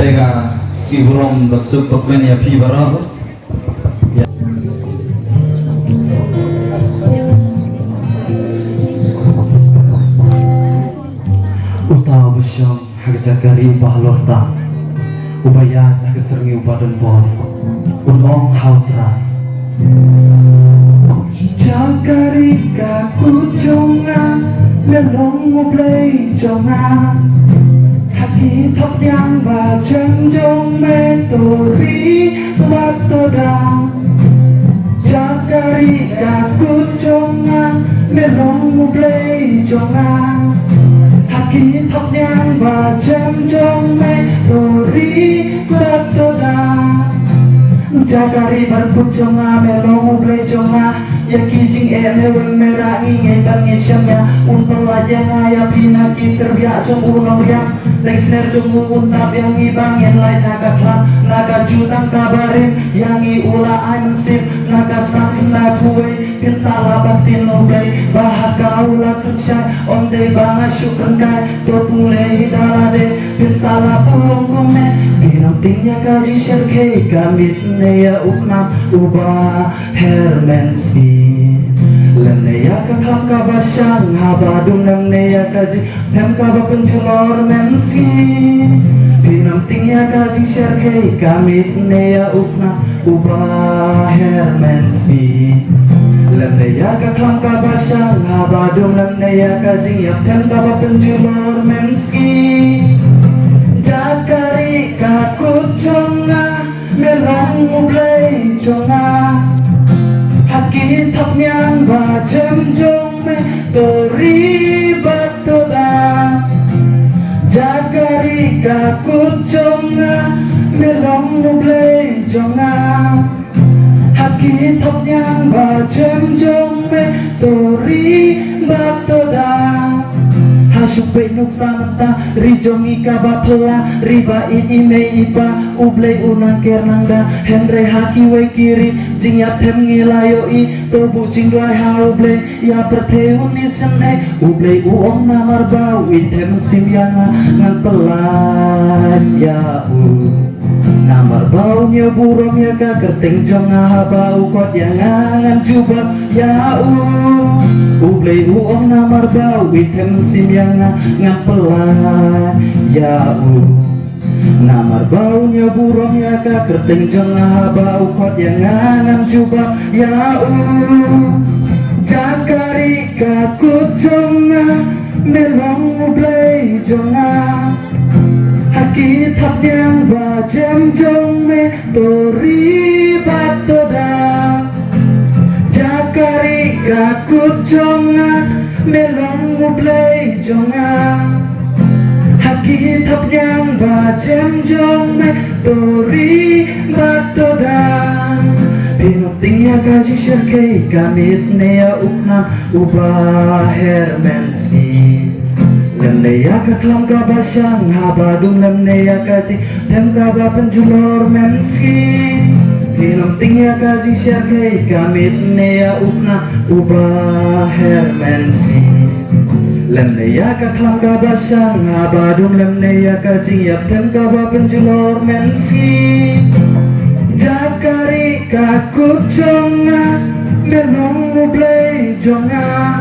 Mereka si burung besuk pokmen ya pi barang. Utau besyam hagjakari pahlorta. Ubayat hagserni ubadan bon. Unong hautra. Jakari kaku jonga melong ublay jonga. Haki thop yang ba chân jong me tori matoda. Jakari kaku jonga melong ublay jonga. Haki thop yang ba chân jong me tori matoda. Jakari barkut jonga melong ublay jonga. Ya kijing meweng merah ingin bangi syamnya unpel wajah ngaya pinaki serbia jong unong yang Leisner jong unap yang ibangin lain naga klap naga jutang kabarin yang ula ay mensip naga sakin na puwe pin salah baktin loblay bahag kaula kutsay onde banga syukran kay topule dalade pin salah pulong kome pinontingnya kaji syarkei kamit neya uknam uba hermensi Leneya kaklam kabasang habadung nang neya kaji tem kaba penjulor mensi pinam tingya kaji syarkei kamit neya ukna ubah hermensi Leneya kaklam kabasang habadung nang neya kaji tem kaba penjulor mensi Jakari kakut jonga melong ublay jonga Haki thap nyang ba jem jong me tori batoda Jakari kakut jonga melong ublay jonga Haki thap nyang ba jem jong me tori batoda Hasupay nuksamanta rijongi kabapela riba ime iba ublay unang kernangda henre haki we kiri jingyap tem ngilayoi tobu jingwai haublay ya perteun nisene ublay uong namar bau item simyanga ngan pelan ya namar bau nya burom ya ka kerting jonga bau kot yang ngan jubah ya ublay uong namar bau item simyanga ngan pelan ya namar baunya burung ya ka kerting jonga bau kot yang ngan jubah ya Jakari kakut jonga melong ublay jonga Haki thap yang ba jem jong me tori batoda Jakari kakut jonga melong ublay jonga Haki thap yang ba jem jong me tori batoda Pinopting ya kaji syarkei kamit neya uknam ubah hermensi Leneya kaklam kabasang habadung leneya kaji tem kaba penjulor mensi Pinopting ya kaji syarkei kamit neya uknam ubah hermensi Leneya kaklam kabasang habadung leneya kaji yap tem kaba penjulor mensi Jakari kakut jonga melong ublay jonga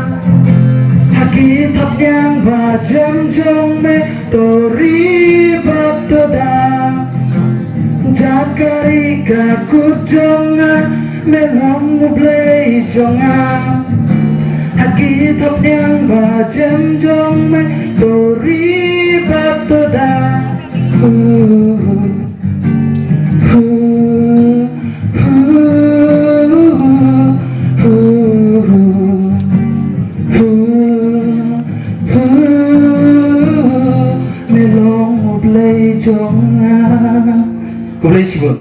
Haki thap yang ba jem jong me tori batoda Jakari kakut jonga melong ublay jonga Haki thap yang ba jem jong me tori batoda